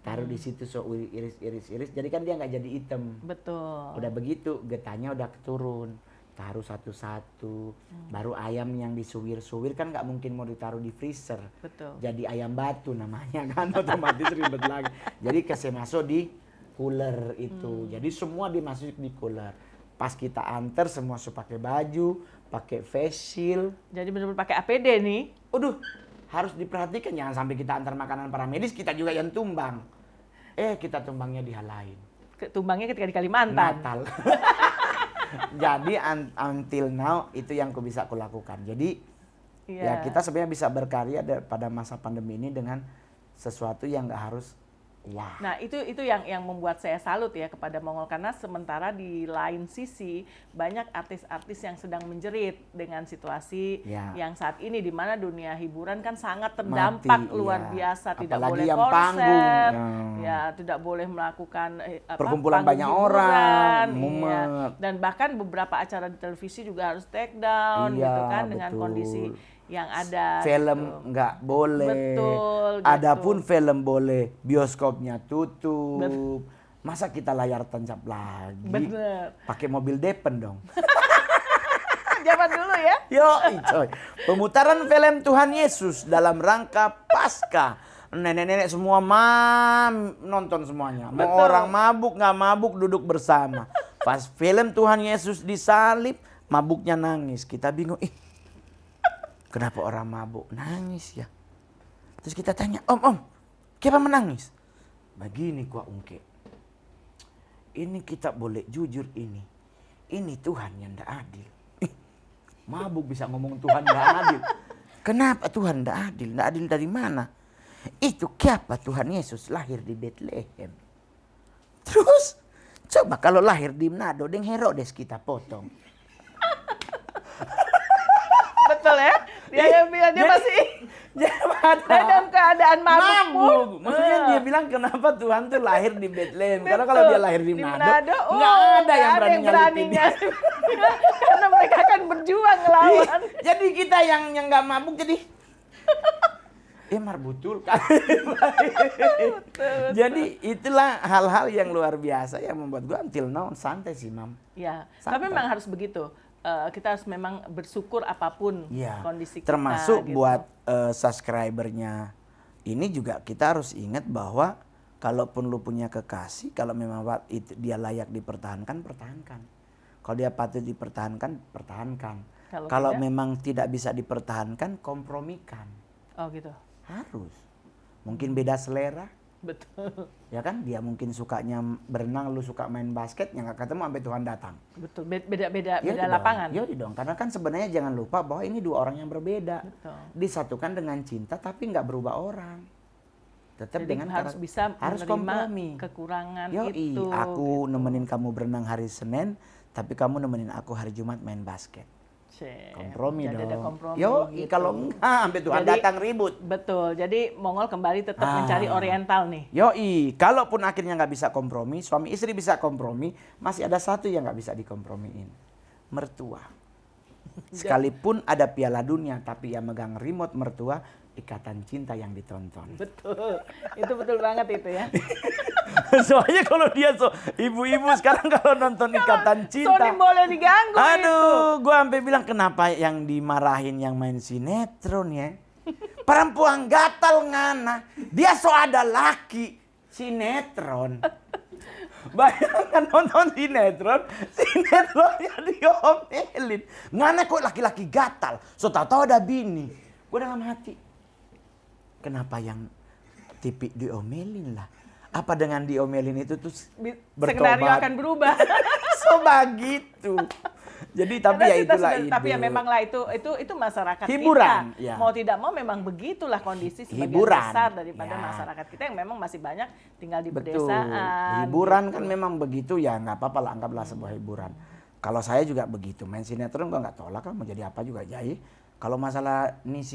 Taruh di situ, iris. Jadi kan dia nggak jadi hitam. Betul. Udah begitu, getahnya udah keturun. Taruh satu-satu. Baru ayam yang disuwir-suwir kan nggak mungkin mau ditaruh di freezer. Betul. Jadi ayam batu namanya kan, otomatis ribet lagi. Jadi masuk di cooler itu. Jadi semua dimasukin di cooler. Pas kita anter semua pakai baju, pakai face shield. Jadi benar-benar pakai APD nih. Harus diperhatikan, jangan sampai kita antar makanan para medis kita juga yang tumbang. Kita tumbangnya di hal lain. Tumbangnya ketika di Kalimantan. Natal. Jadi until now itu yang aku bisa kulakukan. Jadi ya kita sebenarnya bisa berkarya pada masa pandemi ini dengan sesuatu yang nggak harus wah. Nah itu yang membuat saya salut ya kepada Mongol, karena sementara di lain sisi banyak artis-artis yang sedang menjerit dengan situasi yang saat ini, di mana dunia hiburan kan sangat terdampak luar biasa. Tidak apalagi boleh yang konser, tidak boleh melakukan perkumpulan banyak orang, dan bahkan beberapa acara di televisi juga harus take down gitu kan, dengan kondisi yang ada. Film nggak boleh. Betul. Adapun film boleh, bioskopnya tutup. Masa kita layar tancap lagi? Bener. Pakai mobil depen dong. Zaman dulu ya. Yo, coy. Pemutaran film Tuhan Yesus dalam rangka Paskah. Nenek-nenek semua nonton semuanya. Mau Betul. orang mabuk nggak mabuk duduk bersama. Pas film Tuhan Yesus disalib, mabuknya nangis. Kita bingung, kenapa orang mabuk nangis ya? Terus kita tanya, Om, kenapa menangis? Begini gua ungkit. Ini kita boleh jujur ini. Ini Tuhan yang tidak adil. Mabuk bisa ngomong Tuhan tidak adil. Kenapa Tuhan tidak adil? Tidak adil dari mana? Itu kenapa Tuhan Yesus lahir di Bethlehem. Terus coba kalau lahir di Manado, dengan Herodes kita potong. Betul ya? Dia masih dalam keadaan mabuk. Maksudnya dia bilang kenapa Tuhan tuh lahir di Bethlehem. Karena kalau dia lahir di Manado, nggak ada yang berani nyalipin. Karena mereka akan berjuang ngelawan. Jadi kita yang nggak mabuk jadi betul kan. Jadi itulah hal-hal yang luar biasa yang membuat gua until now santai sih, Mam. Ya, Santai. tapi memang harus begitu. Kita harus memang bersyukur apapun kondisi kita. Termasuk gitu. buat subscribernya ini juga kita harus ingat bahwa kalaupun lu punya kekasih, kalau memang dia layak dipertahankan, pertahankan. Kalau dia patut dipertahankan, pertahankan. Kalau memang tidak bisa dipertahankan, kompromikan. Oh gitu. Harus. Mungkin beda selera. Betul. Ya kan? Dia mungkin sukanya berenang, lu suka main basket, yang gak ketemu sampai Tuhan datang. Betul. Beda Yaudah lapangan. Iya dong. Karena kan sebenarnya jangan lupa bahwa ini dua orang yang berbeda. Betul. Disatukan dengan cinta tapi nggak berubah orang. Tetap Jadi dengan harus bisa harus menerima kompromi. kekurangan Yoi, itu. aku nemenin kamu berenang hari Senin, tapi kamu nemenin aku hari Jumat main basket. Kompromi Jadi dong. ada kompromi Yoi, gitu. kalau enggak sampai Tuhan datang ribut. Betul. Jadi Mongol kembali tetap mencari oriental nih. Yoi, kalaupun akhirnya nggak bisa kompromi, suami istri bisa kompromi, masih ada satu yang nggak bisa dikompromiin. Mertua. Sekalipun ada piala dunia, tapi yang megang remote mertua, ikatan cinta yang ditonton. Betul. Itu betul banget itu ya. Soalnya kalau dia ibu-ibu sekarang kalau nonton ikatan cinta. Sony boleh diganggu itu. Aduh, gua sampai bilang kenapa yang dimarahin yang main sinetron ya. Perempuan gatal ngana, dia ada laki sinetron. Bayangkan nonton sinetronnya diomelin. Ngana kok laki-laki gatal, so tahu ada bini. Gue dalam hati, kenapa yang tipi diomelin lah? Apa dengan diomelin itu tuh bertobat? Skenario akan berubah. So begitu. Jadi tapi ya itulah ide. Tapi ya memang lah itu masyarakat hiburan, kita. Ya. Mau tidak mau memang begitulah kondisi sebagian hiburan, besar daripada ya. Masyarakat kita yang memang masih banyak tinggal di Betul. pedesaan. Hiburan gitu. kan memang begitu ya, nggak apa-apa lah, anggaplah sebuah hiburan. Kalau saya juga begitu, main sinetron gua nggak tolak lah, mau jadi apa juga jadi. Kalau masalah ini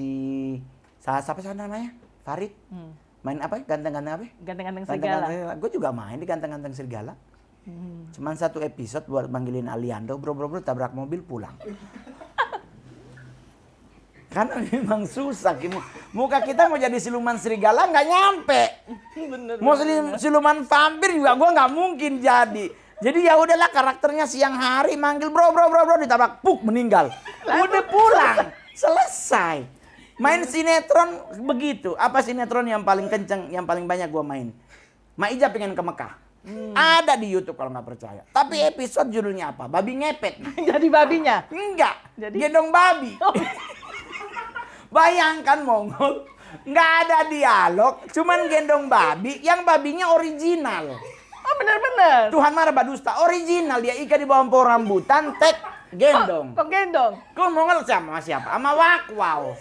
siapa sih namanya? Farid. Main apa? Ganteng-ganteng apa? Ganteng-ganteng serigala. Gue juga main di ganteng-ganteng serigala. Cuman satu episode buat manggilin Aliando, bro tabrak mobil pulang. Karena memang susah. Muka kita mau jadi siluman serigala nggak nyampe. Bener, mau siluman vampir juga gue nggak mungkin jadi. Jadi ya udahlah, karakternya siang hari manggil bro ditabrak, puk meninggal. Udah pulang, selesai. Main sinetron begitu. Apa sinetron yang paling kenceng, yang paling banyak gue main? Maija pengen ke Mekah. Ada di YouTube kalau nggak percaya. Tapi episode judulnya apa? Babi ngepet. Jadi babinya? Enggak. Jadi? Gendong babi. Bayangkan Mongol, nggak ada dialog, cuman gendong babi, yang babinya original. Oh benar-benar. Tuhan Mara Badusta original, dia ikat di bawah pohon rambutan, tek gendong. Kok gendong? Kok Mongol sama siapa? Sama Wakwau.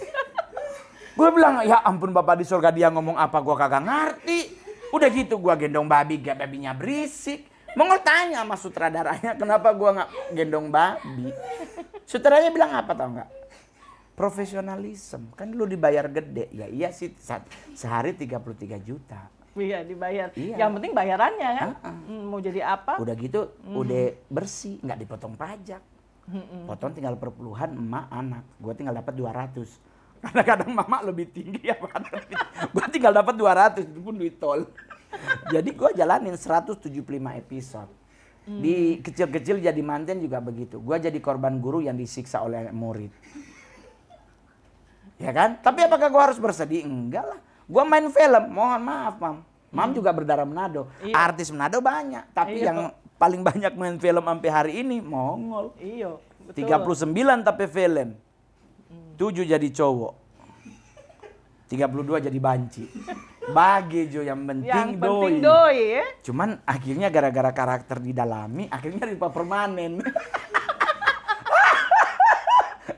Gue bilang, ya ampun Bapak di surga, dia ngomong apa gue kagak ngerti. Udah gitu gue gendong babi, babinya berisik. Mongol tanya sama sutradaranya, kenapa gue nggak gendong babi? Sutradaranya bilang apa tau nggak? Profesionalisme, kan lu dibayar gede. Ya iya sih, sehari 33 juta. Iya dibayar. Iya. Yang penting bayarannya kan. Mau jadi apa? Udah gitu, udah bersih, nggak dipotong pajak. Potong tinggal perpuluhan emak anak. Gue tinggal dapat 200. Kadang-kadang mama lebih tinggi ya, gue tinggal dapat 200, itu pun duit tol. Jadi gue jalanin 175 episode. Di kecil-kecil jadi manten juga begitu. Gua jadi korban guru yang disiksa oleh murid. Ya kan? Tapi apakah gua harus bersedih? Enggak lah. Gua main film, mohon maaf, Mam. Mam juga berdarah Manado. Iya. Artis Manado banyak, tapi yang paling banyak main film sampai hari ini Mongol. Iya, betul. 39 tapi film. 7 jadi cowok. 32 jadi banci. Bagi Jo yang penting doi. Ya. Cuman akhirnya gara-gara karakter didalami, akhirnya rupa permanen.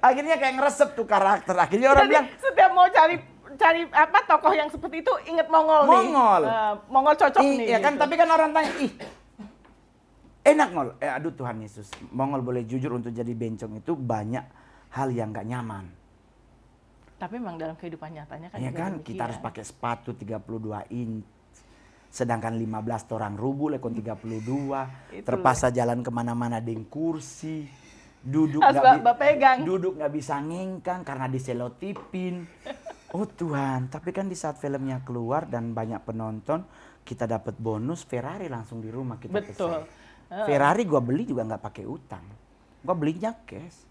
Akhirnya kayak ngeresep tuh karakter. Akhirnya orang Jadi bilang, setiap mau cari apa tokoh yang seperti itu inget Mongol nih. Mongol. Mongol cocok nih. Ya kan, gitu. tapi kan orang tanya, ih enak Mongol. Aduh Tuhan Yesus, Mongol boleh jujur untuk jadi bencong itu banyak hal yang gak nyaman. Tapi memang dalam kehidupan nyatanya kan Ya juga kan, demikian. kita harus pakai sepatu 32 inch. Sedangkan 15 orang rubuh lekon 32. Terpaksa jalan kemana-mana dengan kursi. Duduk Harus pegang. Duduk nggak bisa ngengkang karena diselotipin. Oh Tuhan, tapi kan di saat filmnya keluar dan banyak penonton, kita dapat bonus Ferrari langsung di rumah kita. Betul. Ferrari gua beli juga nggak pakai utang. Gua belinya cash.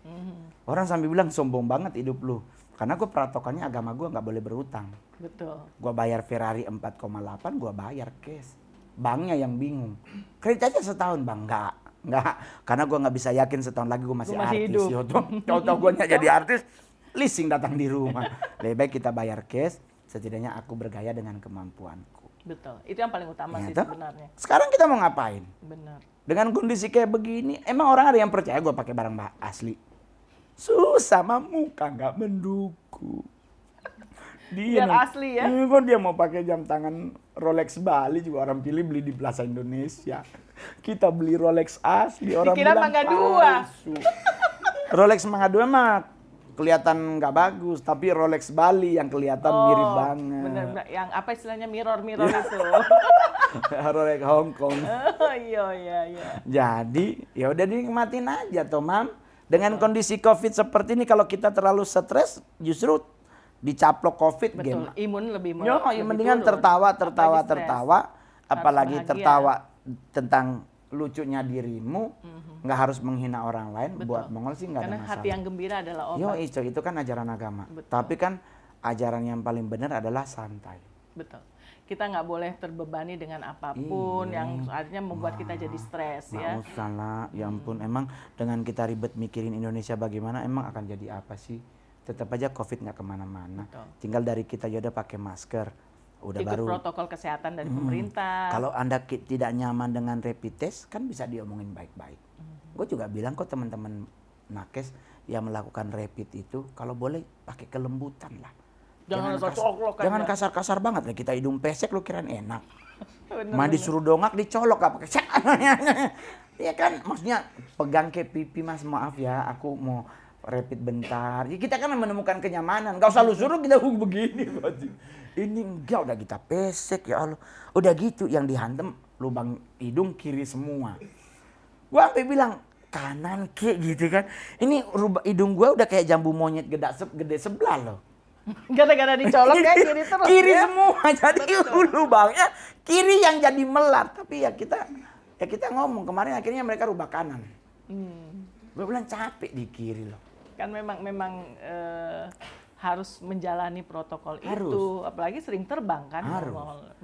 Orang sambil bilang sombong banget hidup lu. Karena gue peratokannya agama gue nggak boleh berutang. Betul. Gue bayar Ferrari 4,8, gue bayar cash. Banknya yang bingung. Kredit aja setahun bang, nggak. Karena gue nggak bisa yakin setahun lagi gue masih artis. Tahu-tahu gue jadi artis, leasing datang di rumah. Lebih baik kita bayar cash, setidaknya aku bergaya dengan kemampuanku. Betul. Itu yang paling utama sih toh? sebenarnya. Sekarang kita mau ngapain? Benar. Dengan kondisi kayak begini, emang orang ada yang percaya gue pakai barang asli? Susah, muka nggak mendukung. Biar asli ya. Kok dia mau pakai jam tangan Rolex Bali juga orang pilih beli di Plaza Indonesia. Kita beli Rolex asli, orang Dikira bilang Mangga palsu. Rolex Mangga 2 mah kelihatan nggak bagus, tapi Rolex Bali yang kelihatan mirip banget. Bener, yang apa istilahnya mirror itu. Rolex Hong Kong. Oh, iya. Jadi ya udah dinikmatin aja toh, Mam. Dengan kondisi COVID seperti ini, kalau kita terlalu stres, justru dicaplok COVID. Betul, imun lebih mendingan turun. tertawa. Apalagi bahagia. tertawa tentang lucunya dirimu, nggak harus menghina orang lain. Betul. Buat Mongol sih nggak ada Karena masalah. hati yang gembira adalah obat. Itu kan ajaran agama. Betul. Tapi kan ajaran yang paling benar adalah santai. Betul. Kita nggak boleh terbebani dengan apapun yang artinya membuat kita jadi stres ya. Nggak usah lah, ya ampun. Emang dengan kita ribet mikirin Indonesia bagaimana, emang akan jadi apa sih? Tetap aja COVID nggak kemana-mana. Tinggal dari kita ya udah pakai masker. Udah Ikut baru protokol kesehatan dari pemerintah. Kalau Anda tidak nyaman dengan rapid test, kan bisa diomongin baik-baik. Gue juga bilang kok teman-teman nakes yang melakukan rapid itu, kalau boleh pakai kelembutan lah. Jangan kasar-kasar banget lah, kita hidung pesek lu kirain enak. Mandi suruh dongak dicolok gak pakai. Ya kan, maksudnya pegang ke pipi mas, maaf ya, aku mau rapid bentar. Ya, kita kan menemukan kenyamanan, gak usah lu suruh kita begini. Ini enggak, udah kita pesek ya Allah. Udah gitu yang dihantem lubang hidung kiri semua. Gua sampai bilang kanan kayak gitu kan. Ini hidung gua udah kayak jambu monyet gede sebelah loh. Gara-gara dicolok ya kiri terus. Kiri ya? semua, jadi lubangnya kiri yang jadi melar. Tapi ya kita ngomong kemarin akhirnya mereka rubah kanan. Gue bilang capek di kiri loh. Kan memang harus menjalani protokol itu, apalagi sering terbang kan,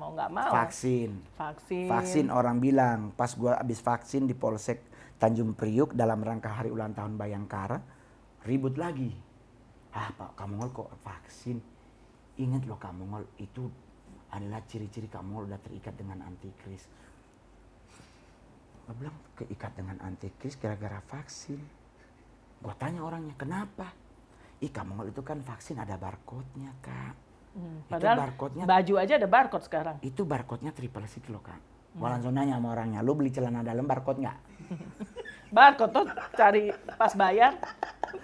mau nggak mau. Vaksin orang bilang pas gue habis vaksin di Polsek Tanjung Priuk dalam rangka hari ulang tahun Bayangkara, ribut lagi. Pak Kamongol kok vaksin? Ingat loh Kamongol, itu adalah ciri-ciri Kamongol udah terikat dengan antikris. Gue bilang keikat dengan antikris gara-gara vaksin. Gue tanya orangnya kenapa? Kamongol itu kan vaksin ada barcode-nya Kak. Padahal baju aja ada barcode sekarang. Itu barcode-nya triple six loh Kak. Gue langsung nanya sama orangnya, lu beli celana dalam barcode nggak? Barcode tuh cari pas bayar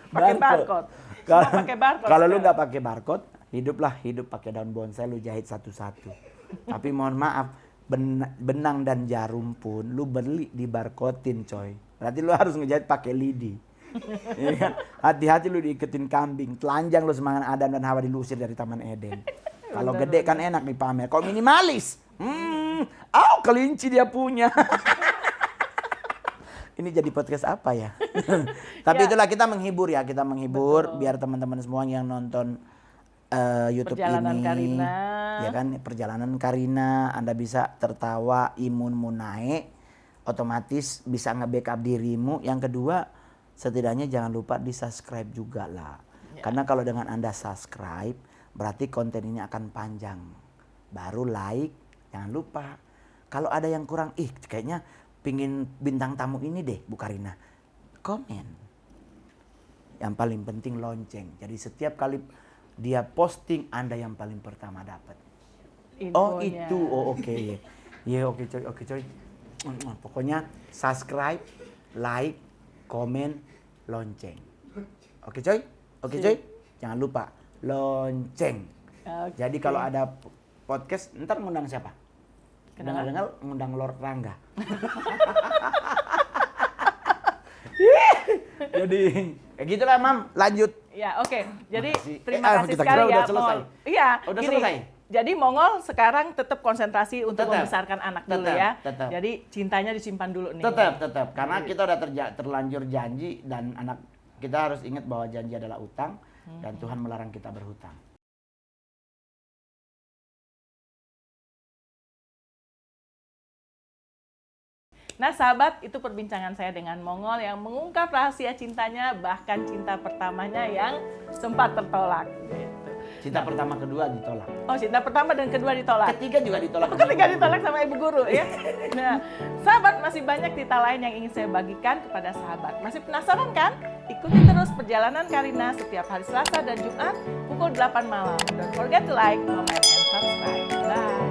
pakai barcode. Kalau lu nggak pakai barcode, hidup pakai daun bonsai lu jahit satu-satu. Tapi mohon maaf, benang dan jarum pun lu beli di barcodein coy. Berarti lu harus ngejahit pakai lidi. Ya kan? Hati-hati lu diiketin kambing, telanjang lu semangat Adam dan Hawa dilusir dari Taman Eden. Kalau gede kan enak nih pamer. Kalau minimalis, kelinci dia punya. Ini jadi podcast apa ya? Tapi itulah kita menghibur ya, kita menghibur biar teman-teman semua yang nonton YouTube Perjalanan ini, Karina. ya kan, perjalanan Karina, Anda bisa tertawa, imunmu naik, otomatis bisa nge-backup dirimu. Yang kedua, setidaknya jangan lupa di-subscribe juga lah. Karena kalau dengan Anda subscribe, berarti konten ini akan panjang. Baru like, jangan lupa. Kalau ada yang kurang, kayaknya pingin bintang tamu ini deh, Bu Karina. Komen. Yang paling penting lonceng. Jadi setiap kali dia posting, Anda yang paling pertama dapat. Oh Infonya. itu, oh oke. Ya oke coy. Pokoknya subscribe, like, komen, lonceng. Oke coy? Oke coy? Jangan lupa lonceng. Oke. Jadi kalau ada podcast, ntar ngundang siapa? Kenapa? Dengar-dengar ngundang Lord Rangga. Jadi kayak gitulah Mam, lanjut. Ya, oke. Jadi Makasih. terima kasih kita sekali kira ya, udah selesai. Mongol. Iya, Udah gini. selesai? Jadi Mongol sekarang tetap konsentrasi untuk Tetap. membesarkan anak dulu Tetap, ya. tetap. Jadi cintanya disimpan dulu nih. Tetap. Karena kita udah terlanjur janji dan anak kita harus ingat bahwa janji adalah utang dan Tuhan melarang kita berhutang. Nah sahabat, itu perbincangan saya dengan Mongol yang mengungkap rahasia cintanya, bahkan cinta pertamanya yang sempat tertolak. Gitu. Cinta pertama kedua ditolak. Oh, cinta pertama dan kedua ditolak. Ketiga juga ditolak. Ketiga ditolak sama ibu guru ya. Nah, sahabat, masih banyak cerita lain yang ingin saya bagikan kepada sahabat. Masih penasaran kan? Ikuti terus perjalanan Karina setiap hari Selasa dan Jumat pukul 8 malam. Don't forget to like, comment, and subscribe. Bye.